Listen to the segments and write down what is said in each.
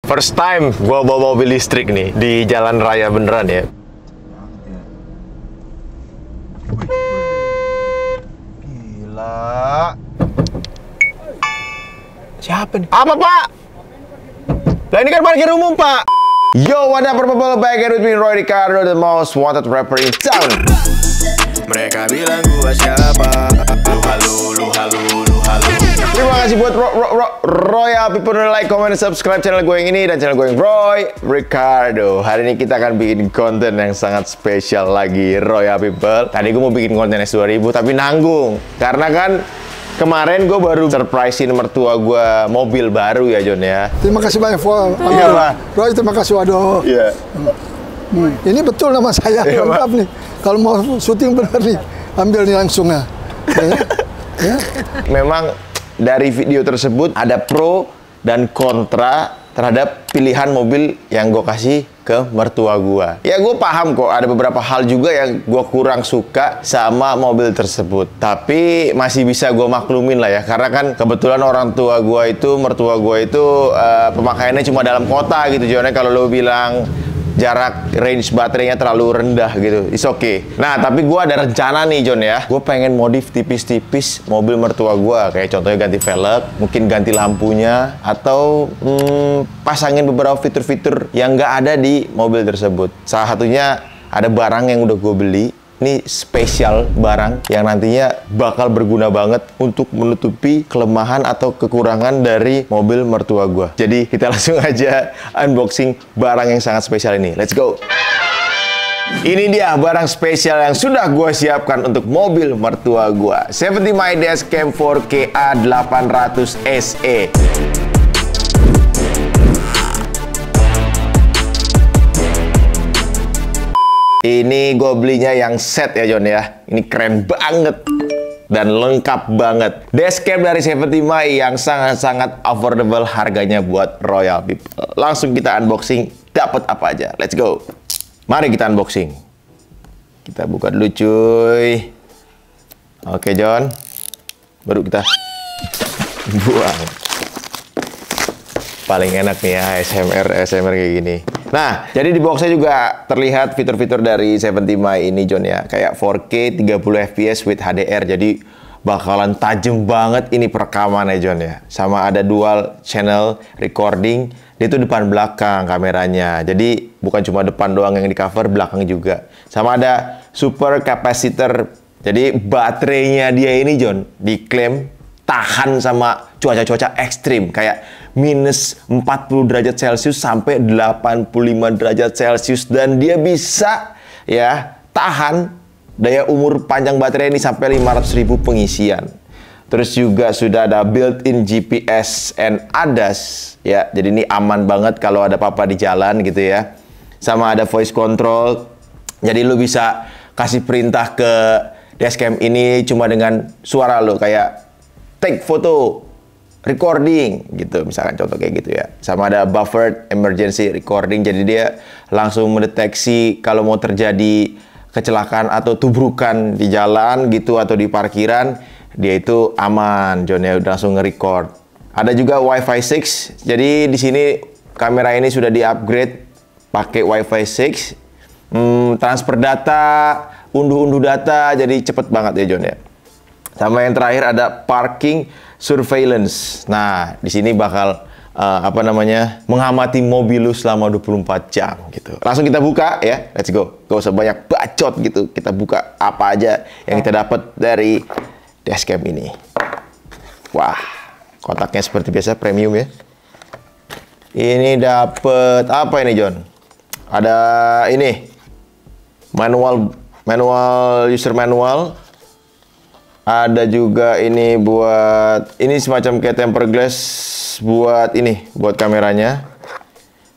First time gua bawa mobil listrik nih di jalan raya beneran ya. Gila. Siapa nih? Apa, Pak? Lah ini kan parkir umum, Pak. Yo, what up, people? Back with me, Roy Ricardo, the most wanted rapper in town. Mereka bilang gua siapa? Lu halu. Terima kasih buat Royal people udah like, comment, dan subscribe channel gue yang ini dan channel gue yang Roy Ricardo. Hari ini kita akan bikin konten yang sangat spesial lagi, Royal people. Tadi gue mau bikin konten S2000 tapi nanggung karena kan kemarin gue baru surprisein mertua gue mobil baru ya, John ya. Terima kasih banyak, Iya, Pak. Roy, terima kasih, waduh. Iya. Ini betul nama saya, Iya, lengkap nih. Kalau mau syuting benar nih, ambil nih langsung ya. Ya. Memang dari video tersebut ada pro dan kontra terhadap pilihan mobil yang gue kasih ke mertua gue. Ya gue paham kok ada beberapa hal juga yang gue kurang suka sama mobil tersebut. Tapi masih bisa gue maklumin lah ya. Karena kan kebetulan mertua gue itu pemakaiannya cuma dalam kota gitu. Jadi kalau lo bilang jarak range baterainya terlalu rendah gitu, it's okay. Nah, tapi gue ada rencana nih, John ya. Gue pengen modif tipis-tipis mobil mertua gue. Kayak contohnya ganti velg, mungkin ganti lampunya, atau pasangin beberapa fitur-fitur yang nggak ada di mobil tersebut. Salah satunya ada barang yang udah gue beli. Ini spesial barang yang nantinya bakal berguna banget untuk menutupi kelemahan atau kekurangan dari mobil mertua gua. Jadi kita langsung aja unboxing barang yang sangat spesial ini. Let's go! Ini dia barang spesial yang sudah gua siapkan untuk mobil mertua gua. 70 My Dashcam 4K A800 SE. Ini gue belinya yang set ya, John ya. Ini keren banget dan lengkap banget. Dashcam dari 70 My yang sangat-sangat affordable harganya buat Royal people. Langsung kita unboxing, dapat apa aja. Let's go. Mari kita unboxing. Kita buka dulu, cuy. Oke, John. Baru kita buang. Paling enak nih ya ASMR kayak gini. Nah, jadi di boxnya juga terlihat fitur-fitur dari 70 My ini, John ya. Kayak 4K 30 fps with HDR. Jadi bakalan tajam banget ini perekamannya, John ya. Sama ada dual channel recording. Dia tuh depan belakang kameranya. Jadi bukan cuma depan doang yang di cover, belakang juga. Sama ada super capacitor. Jadi baterainya dia ini, John, diklaim tahan sama cuaca-cuaca ekstrim kayak minus 40 derajat Celcius sampai 85 derajat Celcius, dan dia bisa ya tahan daya umur panjang baterai ini sampai 500.000 pengisian. Terus juga sudah ada built-in GPS and ADAS ya, jadi ini aman banget kalau ada apa-apa di jalan gitu ya. Sama ada voice control, jadi lu bisa kasih perintah ke dashcam ini cuma dengan suara lo, kayak take foto, recording gitu, misalkan contoh kayak gitu ya. Sama ada buffered emergency recording, jadi dia langsung mendeteksi kalau mau terjadi kecelakaan atau tubrukan di jalan gitu atau di parkiran, dia itu aman, John ya, udah langsung nge-record. Ada juga Wi-Fi 6, jadi di sini kamera ini sudah di-upgrade pakai Wi-Fi 6, transfer data, unduh data, jadi cepet banget ya, John ya. Sama yang terakhir ada parking surveillance. Nah, di sini bakal mengamati mobil lu selama 24 jam gitu. Langsung kita buka ya. Let's go. Gak usah banyak bacot gitu. Kita buka apa aja yang kita dapat dari dashcam ini. Wah, kotaknya seperti biasa premium ya. Ini dapat apa ini, John? Ada ini user manual. Ada juga ini semacam kayak tempered glass buat kameranya.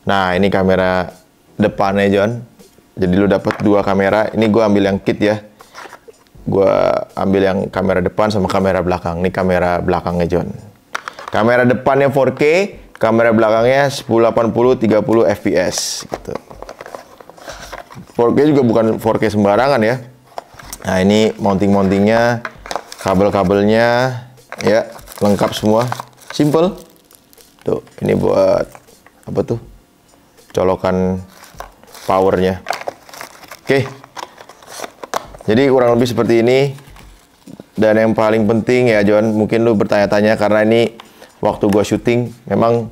Nah, ini kamera depannya, John. Jadi lu dapat dua kamera. Ini gua ambil yang kit ya. Gua ambil yang kamera depan sama kamera belakang. Ini kamera belakangnya, John. Kamera depannya 4K, kamera belakangnya 1080 30 fps gitu. 4K juga bukan 4K sembarangan ya. Nah, ini mountingnya, kabel-kabelnya ya lengkap semua, simple. Tuh, ini buat apa tuh? Colokan powernya. Oke. Jadi kurang lebih seperti ini. Dan yang paling penting ya John, mungkin lu bertanya-tanya karena ini waktu gua syuting memang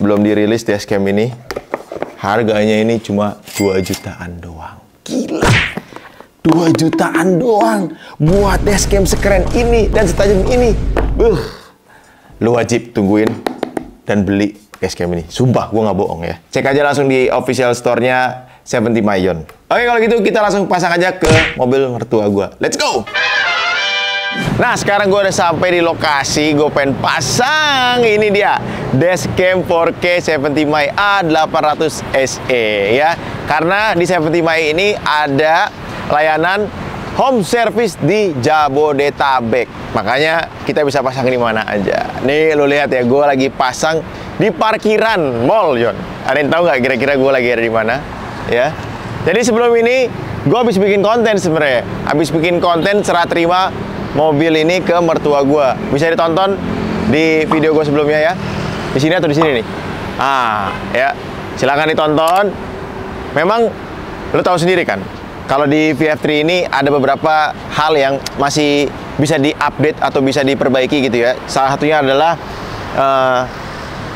belum dirilis dashcam ini. Harganya ini cuma 2 jutaan doang. Gila. 2 jutaan doang buat dashcam sekeren ini dan setajam ini. Lu wajib tungguin dan beli dashcam ini. Sumpah, gua nggak bohong ya. Cek aja langsung di official store-nya 70 Mayon. Oke, kalau gitu kita langsung pasang aja ke mobil mertua gua. Let's go! Nah, sekarang gue udah sampai di lokasi. Gue pengen pasang ini dia dashcam 4K 70 Mi A800 SE ya. Karena di 70 Mi ini ada layanan home service di Jabodetabek. Makanya kita bisa pasang di mana aja. Nih lu lihat ya, gue lagi pasang di parkiran mall, John. Ada yang tahu nggak kira-kira gue lagi ada di mana? Ya. Jadi sebelum ini gue habis bikin konten sebenarnya. Habis bikin konten serah terima mobil ini ke mertua gue. Bisa ditonton di video gue sebelumnya ya. Di sini atau di sini nih. Ya. Silakan ditonton. Memang lo tahu sendiri kan, kalau di VF3 ini ada beberapa hal yang masih bisa diupdate atau bisa diperbaiki gitu ya. Salah satunya adalah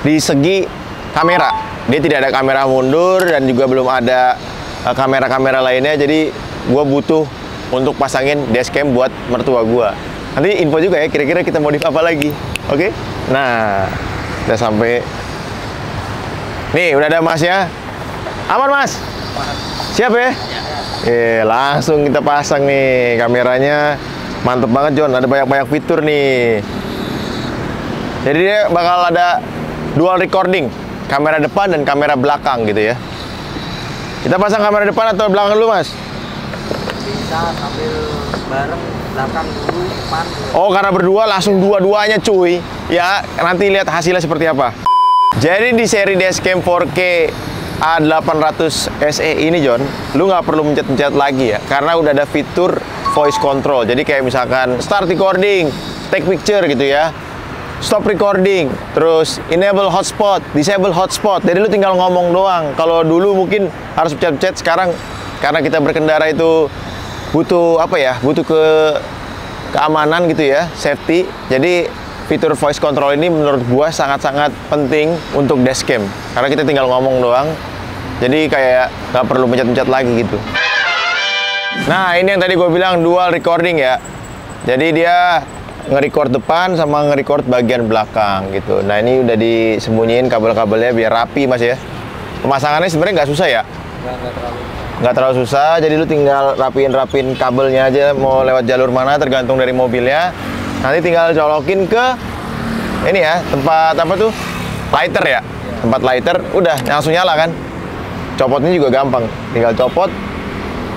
di segi kamera. Dia tidak ada kamera mundur dan juga belum ada kamera-kamera lainnya. Jadi gue butuh untuk pasangin dashcam buat mertua gua. Nanti info juga ya, kira-kira kita modif apa lagi. Oke? Nah, udah sampai. Nih, udah ada masnya. Aman, Mas? Siap ya? Langsung kita pasang nih kameranya. Mantep banget, John. Ada banyak-banyak fitur nih. Jadi dia bakal ada dual recording, kamera depan dan kamera belakang gitu ya. Kita pasang kamera depan atau belakang dulu, Mas? Bisa sambil bareng, belakang dulu, depan dulu. Oh, karena berdua langsung dua-duanya cuy. Ya, nanti lihat hasilnya seperti apa. Jadi di seri dashcam 4K A800 SE ini, John, lu nggak perlu mencet-mencet lagi ya, karena udah ada fitur voice control. Jadi kayak misalkan start recording, take picture gitu ya, stop recording, terus enable hotspot, disable hotspot. Jadi lu tinggal ngomong doang. Kalau dulu mungkin harus pencet-pencet, sekarang karena kita berkendara itu butuh apa ya? Butuh keamanan gitu ya, safety. Jadi fitur voice control ini menurut gua sangat-sangat penting untuk dashcam. Karena kita tinggal ngomong doang. Jadi kayak nggak perlu pencet-pencet lagi gitu. Nah, ini yang tadi gua bilang dual recording ya. Jadi dia nge-record depan sama nge-record bagian belakang gitu. Nah, ini udah disembunyiin kabel-kabelnya biar rapi, Mas ya. Pemasangannya sebenarnya nggak susah ya? Nggak terlalu susah, jadi lu tinggal rapiin kabelnya aja, mau lewat jalur mana tergantung dari mobilnya. Nanti tinggal colokin ke ini ya, tempat apa tuh? Lighter ya? Tempat lighter, udah langsung nyala kan? Copotnya juga gampang, tinggal copot.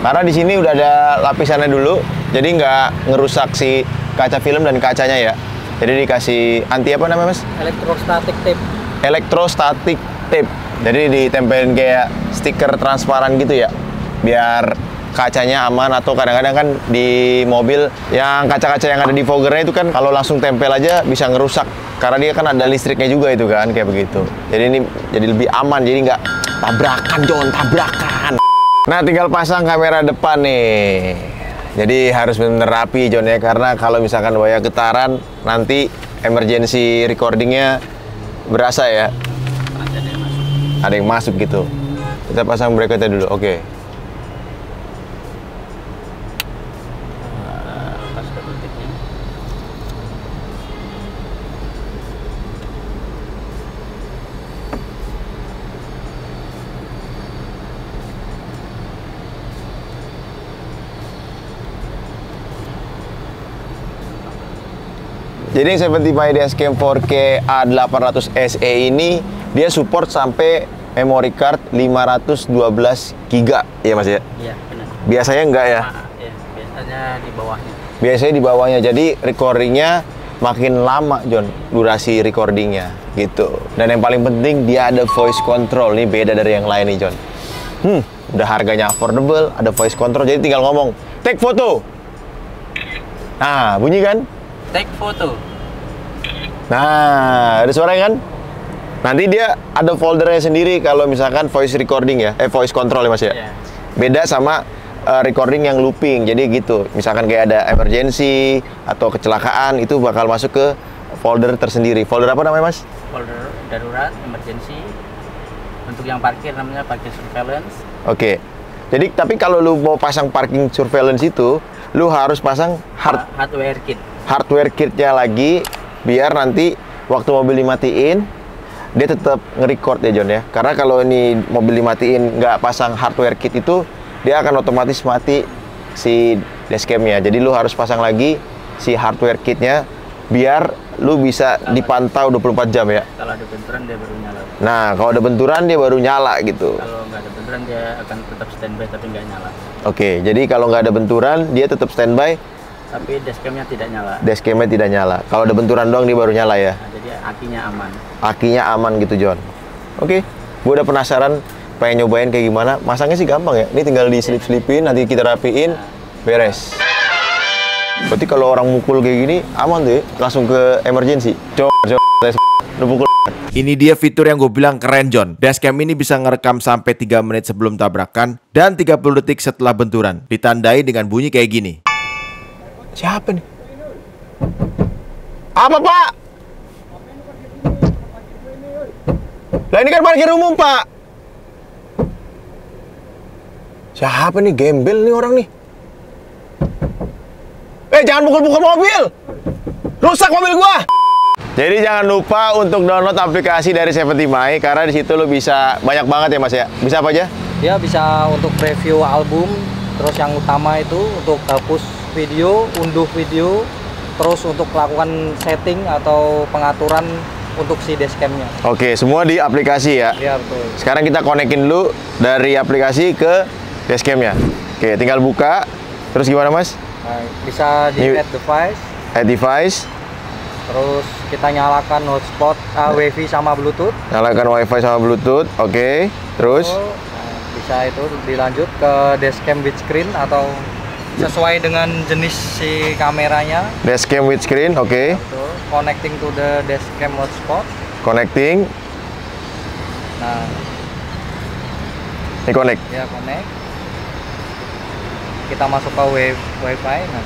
Karena di sini udah ada lapisannya dulu, jadi nggak ngerusak si kaca film dan kacanya ya. Jadi dikasih anti apa namanya, Mas? Electrostatic tape. Electrostatic tape. Jadi ditempelin kayak stiker transparan gitu ya, biar kacanya aman. Atau kadang-kadang kan di mobil yang kaca-kaca yang ada di foggernya itu kan kalau langsung tempel aja bisa ngerusak, karena dia kan ada listriknya juga itu kan, kayak begitu. Jadi ini jadi lebih aman, jadi nggak tabrakan, John, tabrakan. Nah, tinggal pasang kamera depan nih. Jadi harus bener rapi, John ya, karena kalau misalkan waya getaran nanti emergency recordingnya berasa ya. Ada yang masuk gitu. Kita pasang bracketnya dulu, oke. Jadi yang 70 Mi dashcam 4K A800 SE ini dia support sampai memory card 512 GB ya, Mas ya? Iya, benar. Biasanya enggak ya? Iya, biasanya di bawahnya. Biasanya di bawahnya. Jadi recordingnya makin lama, John, durasi recordingnya gitu. Dan yang paling penting dia ada voice control. Ini beda dari yang lain nih, John. Udah harganya affordable, ada voice control, jadi tinggal ngomong, take photo. Nah, bunyi kan? Take photo. Nah, ada suara kan? Nanti dia ada foldernya sendiri kalau misalkan voice recording ya, voice control ya Mas ya. Iya. Beda sama recording yang looping. Jadi gitu. Misalkan kayak ada emergency atau kecelakaan itu bakal masuk ke folder tersendiri. Folder apa namanya Mas? Folder darurat, emergency. Untuk yang parkir namanya parkir surveillance. Oke. Jadi tapi kalau lu mau pasang parking surveillance itu, lu harus pasang Hardware kit. hardware kitnya lagi biar nanti waktu mobil dimatiin dia tetap nge-record ya John ya. Karena kalau ini mobil dimatiin nggak pasang hardware kit itu dia akan otomatis mati si dashcamnya. Jadi lu harus pasang lagi si hardware kitnya biar lu bisa dipantau 24 jam ya. Kalau ada benturan dia baru nyala. Nah kalau ada benturan dia baru nyala gitu. Kalau nggak ada benturan dia akan tetap standby tapi nggak nyala. Oke, jadi kalau nggak ada benturan dia tetap standby, Tapi dashcamnya tidak nyala. dashcamnya tidak nyala. Kalau ada benturan doang dia baru nyala ya. Nah, jadi akinya aman. Akinya aman gitu John. Oke, gue udah penasaran pengen nyobain kayak gimana. Masangnya sih gampang ya. Ini tinggal diselip-selipin, nanti kita rapiin, beres. Berarti kalau orang mukul kayak gini aman tuh ya? Langsung ke emergency. Coba lu pukul. Ini dia fitur yang gue bilang keren John. Dashcam ini bisa ngerekam sampai 3 menit sebelum tabrakan dan 30 detik setelah benturan. Ditandai dengan bunyi kayak gini. Siapa nih? Apa Pak? Lah ini kan parkir umum Pak. Siapa nih? Gembel nih orang nih. Jangan pukul-pukul mobil. Rusak mobil gua. Jadi jangan lupa untuk download aplikasi dari 70My karena di situ lo bisa banyak banget ya Mas ya. Bisa apa aja? Dia bisa untuk review album, terus yang utama itu untuk hapus video, unduh video, terus untuk melakukan setting atau pengaturan untuk si dashcamnya. Oke, semua di aplikasi ya. Iya betul. Sekarang kita konekin dulu dari aplikasi ke dashcamnya. Oke, tinggal buka. Terus gimana Mas? Nah, bisa di New- add device, Add device, terus kita nyalakan hotspot, WiFi sama Bluetooth. nyalakan WiFi sama Bluetooth. Oke, terus Nah, bisa itu dilanjut ke dashcam with screen atau sesuai dengan jenis si kameranya. dashcam with screen. Oke, Betul. Connecting to the dashcam hotspot. connecting. Nah, Ini connect. ya connect. Kita masuk ke WiFi. Nah,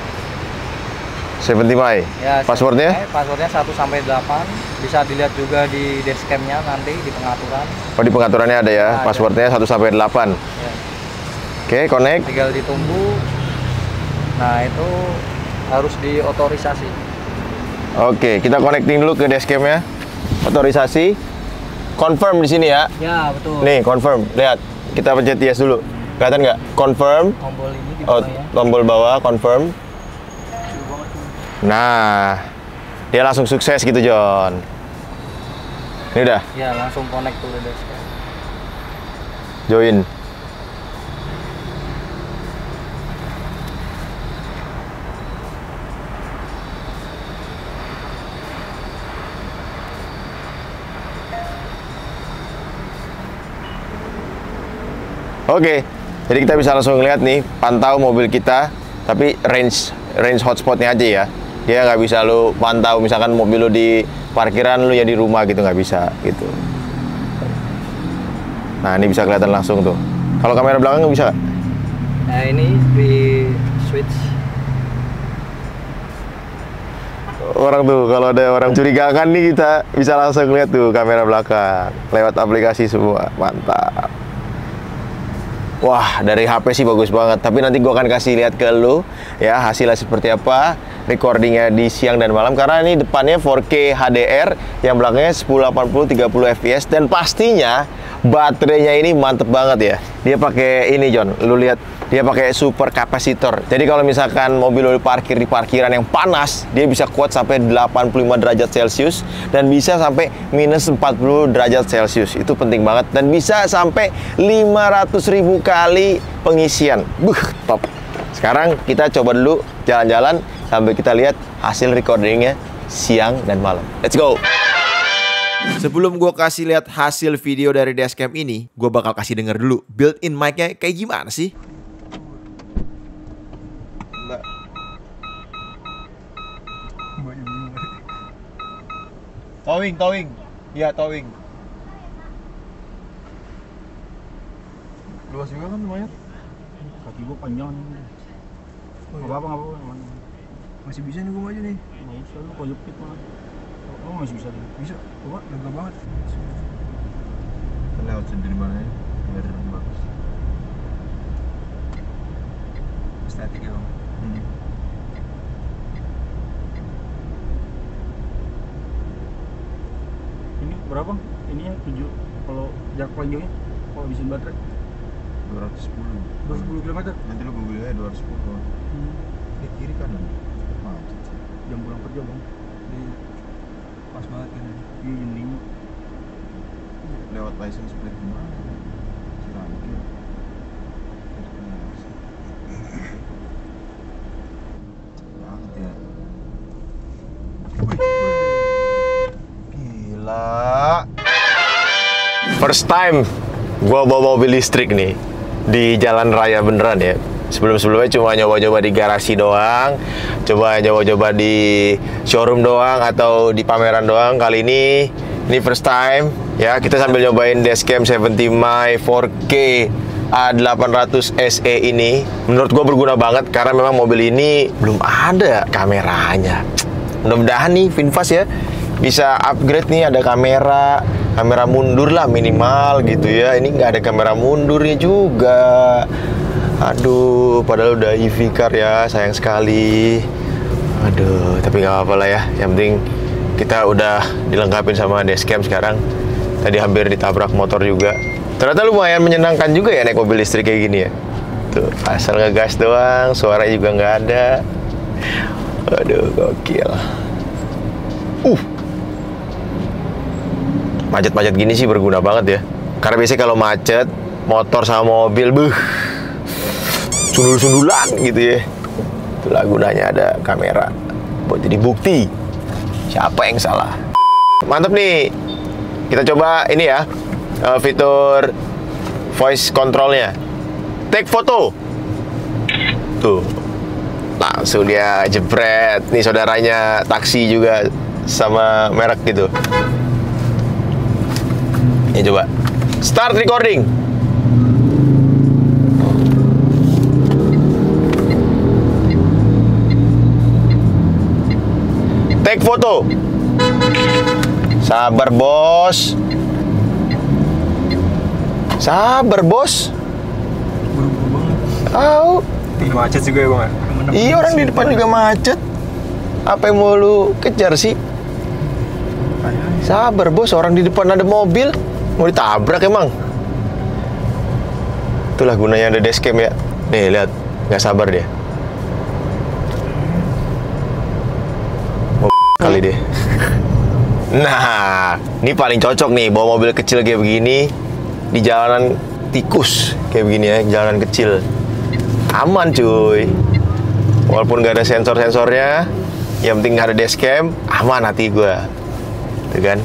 70My. ya Passwordnya? Passwordnya 1 sampai 8. Bisa dilihat juga di dashcamnya nanti di pengaturan. Oh, di pengaturannya ada ya. Ada. Passwordnya 1 sampai 8. Ya. Oke, connect. Tinggal ditunggu. Nah, itu harus diotorisasi. Oke, kita connecting dulu ke dashcamnya. Otorisasi. Confirm di sini ya. Ya, betul. Nih, confirm. Lihat. Kita pencet yes dulu. Kelihatan nggak? Confirm. Tombol ini di Oh, bawah ya. tombol bawah, confirm. Nah, dia langsung sukses gitu, John. Ini udah, Ya, langsung connect to the dashcam. join. Oke, jadi kita bisa langsung lihat nih, pantau mobil kita, tapi range hotspotnya aja ya. Dia nggak bisa lu pantau, misalkan mobil lu di parkiran, lu ya di rumah gitu, nggak bisa gitu. Nah, ini bisa kelihatan langsung tuh. Kalau kamera belakang nggak bisa nggak? Nah, ini di switch. Orang tuh, kalau ada orang curigakan nih, kita bisa langsung lihat tuh kamera belakang. Lewat aplikasi semua, mantap. Wah, dari HP sih bagus banget. Tapi nanti gua akan kasih lihat ke lu ya hasilnya seperti apa, recordingnya di siang dan malam. Karena ini depannya 4K HDR, yang belakangnya 1080 30 fps, dan pastinya baterainya ini mantep banget ya. Dia pakai ini John, lu lihat, dia pakai super kapasitor. Jadi kalau misalkan mobil lu parkir di parkiran yang panas, dia bisa kuat sampai 85 derajat Celcius dan bisa sampai minus 40 derajat Celcius. Itu penting banget, dan bisa sampai 500.000 kali pengisian. Top. Sekarang kita coba dulu jalan-jalan sambil kita lihat hasil recordingnya siang dan malam. Let's go. Sebelum gue kasih lihat hasil video dari dashcam ini, gue bakal kasih denger dulu built-in mic-nya kayak gimana sih? Towing. Iya, towing. Luas juga kan lumayan. Kaki gua panjang. Nggak apa-apa, nggak apa-apa. Masih bisa nih gua maju nih. Nggak usah, lu kok jepit malah. Oh masih bisa tuh. Bisa, coba lega banget. Lewat sendiri mana ya? Biar bagus. Statik ya bang. Ini berapa? Ini yang 7. Kalau jarak paling jauhnya, kalau habisin baterai 210. 210 km. Nanti lu google aja 210. Di kiri kanan. Macet sih. Jam pulang kerja bang. Iya. Pas banget kan. Iya jam 5. Lewat license plate gimana? Cirangkir. Banget ya. Gila. First time gua bawa mobil listrik nih di jalan raya beneran ya. Sebelum-sebelumnya cuma nyoba-nyoba di garasi doang, coba nyoba-nyoba di showroom doang atau di pameran doang. Kali ini first time ya, kita sambil nyobain dashcam 70 my 4K A800 SE ini. Menurut gua berguna banget karena memang mobil ini belum ada kameranya. Mudah-mudahan nih VinFast ya bisa upgrade nih, ada kamera mundur lah minimal gitu ya. Ini nggak ada kamera mundurnya juga. Aduh, padahal udah EV car ya, sayang sekali. Aduh, tapi nggak apa-apa lah ya. Yang penting kita udah dilengkapin sama dashcam sekarang. Tadi hampir ditabrak motor juga. Ternyata lumayan menyenangkan juga ya naik mobil listrik kayak gini ya. Tuh, asal ngegas doang, suaranya juga nggak ada. Aduh, gokil. Macet-macet gini sih berguna banget ya. Karena biasanya kalau macet, motor sama mobil, sundul-sundulan gitu ya. Itulah gunanya ada kamera buat jadi bukti siapa yang salah. Mantap nih. Kita coba ini ya, fitur voice controlnya. Take photo. Tuh, langsung dia jebret. Nih saudaranya taksi juga sama merek gitu. Ini coba start recording. Take photo. Sabar bos. Sabar bos. Buru-buru banget. Tahu. Macet juga ya bang. Iya, orang di depan juga macet. Apa yang mau lu kejar sih? Sabar bos, orang di depan ada mobil. Mau ditabrak emang. Itulah gunanya ada dashcam ya. Nih lihat, nggak sabar dia. Mau kali deh. Nah, ini paling cocok nih bawa mobil kecil kayak begini di jalanan tikus kayak begini ya, jalanan kecil. Aman cuy. Walaupun nggak ada sensor-sensornya, yang penting ada dashcam, aman hati gue. Tuh kan?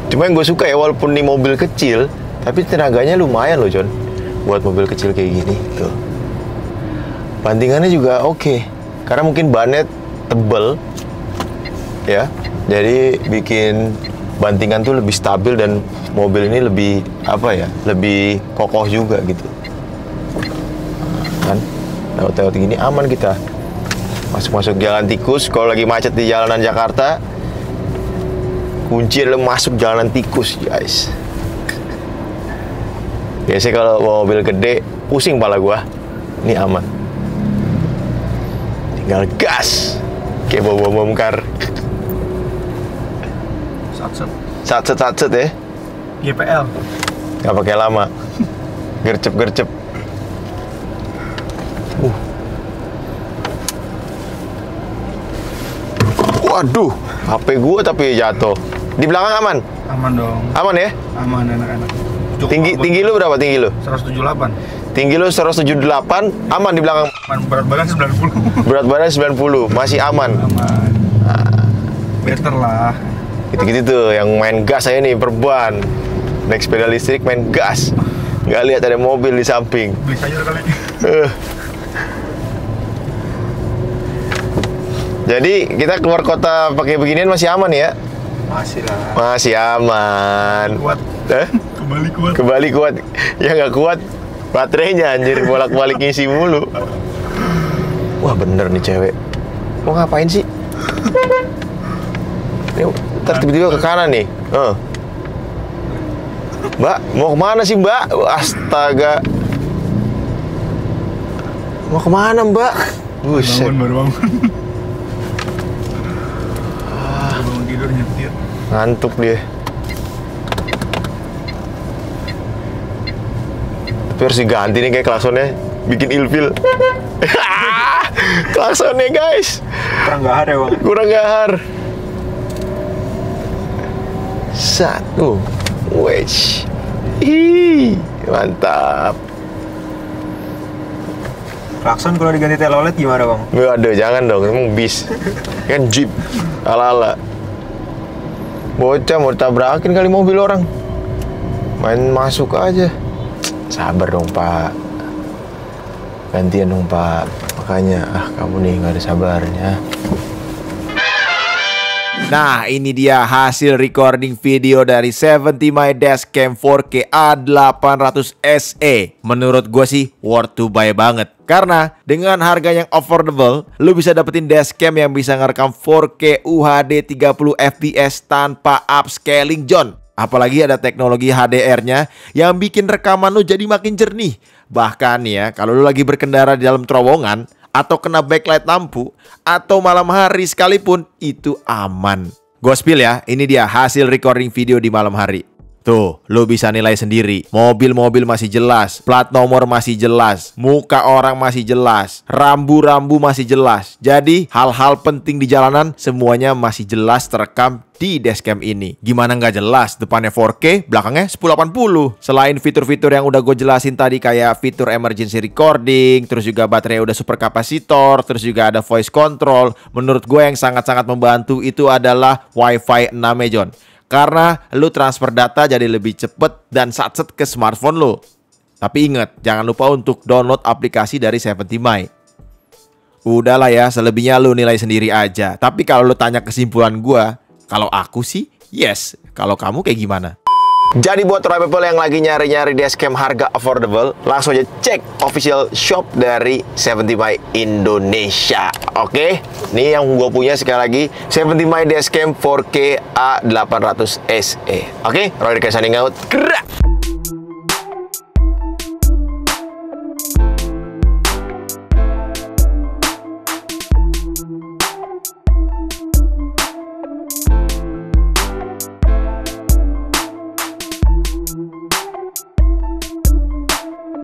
Cuma yang gue suka ya, walaupun ini mobil kecil, tapi tenaganya lumayan loh John, buat mobil kecil kayak gini. Tuh, bantingannya juga oke, karena mungkin bannya tebel, ya, jadi bikin bantingan tuh lebih stabil dan mobil ini lebih apa ya, lebih kokoh juga gitu. Kan, lewat-lewat gini aman kita. Masuk-masuk jalan tikus, kalau lagi macet di jalanan Jakarta. Kunci adalah masuk jalanan tikus, guys. Biasanya kalau bawa mobil gede, pusing pala gua. Ini aman. Tinggal gas. Kayak bawa bom kar. Satset ya. GPL. Nggak pakai lama. Gercep. Waduh, HP gua tapi jatuh. Di belakang aman? Aman dong. Aman ya? Aman enak-enak. Tinggi lu berapa tinggi lu? 178. Tinggi lu 178, aman di belakang. Berat badan 90. Berat badan 90, masih aman. Aman. Better lah. Gitu-gitu tuh, yang main gas aja nih, perban. Naik sepeda listrik main gas. Nggak lihat ada mobil di samping. Beli sayur kali. Jadi kita keluar kota pakai beginian masih aman ya? Masih lah. Masih aman. Kuat. Eh? Kembali kuat. Kembali kuat. Ya nggak kuat, Baterainya anjir bolak-balik ngisi mulu. Wah bener nih cewek. Mau ngapain sih? Ini ntar tiba-tiba ke kanan nih. Mbak, mau kemana sih Mbak? Astaga. Mau kemana Mbak? Buset. Baru bangun. Bangun tidur nyetir. Ngantuk dia. Tapi harus diganti nih kayak klaksonnya. Bikin ilfil. Klaksonnya guys. Kurang gahar ya bang? Kurang gahar. Satu. Wesh. Ih, mantap. Klakson kalau diganti telolet gimana bang? Waduh, jangan dong, emang bis. Kan jeep, ala-ala. Bocah mau tabrakin kali mobil orang. Main masuk aja. Sabar dong pak. Gantian dong pak. Makanya, kamu nih nggak ada sabarnya. Nah, ini dia hasil recording video dari 70 My Dashcam 4K A800 SE. Menurut gue sih worth to buy banget. Karena dengan harga yang affordable, lu bisa dapetin dashcam yang bisa ngerekam 4K UHD 30 fps tanpa upscaling, John. Apalagi ada teknologi HDR-nya yang bikin rekaman lu jadi makin jernih. Bahkan ya, kalau lu lagi berkendara di dalam terowongan atau kena backlight lampu, atau malam hari sekalipun, itu aman. Gue spill ya, ini dia hasil recording video di malam hari. Tuh, lo bisa nilai sendiri. Mobil-mobil masih jelas, plat nomor masih jelas, muka orang masih jelas, rambu-rambu masih jelas. Jadi, hal-hal penting di jalanan semuanya masih jelas terekam di dashcam ini. Gimana nggak jelas? Depannya 4K, belakangnya 1080. Selain fitur-fitur yang udah gue jelasin tadi kayak fitur emergency recording, terus juga baterai udah super kapasitor, terus juga ada voice control. Menurut gue yang sangat-sangat membantu itu adalah Wi-Fi 6 ya John. Karena lu transfer data jadi lebih cepet dan satset ke smartphone lu. Tapi ingat, jangan lupa untuk download aplikasi dari 70 My. Udahlah ya, selebihnya lu nilai sendiri aja. Tapi kalau lu tanya kesimpulan gua, kalau aku sih yes. Kalau kamu kayak gimana? Jadi buat Roy People yang lagi nyari-nyari dashcam harga affordable, langsung aja cek official shop dari 70 My Indonesia. Oke, ini yang gue punya sekali lagi 70 My Dashcam 4K A800 SE. Oke, Roy Dika signing out. Gerak!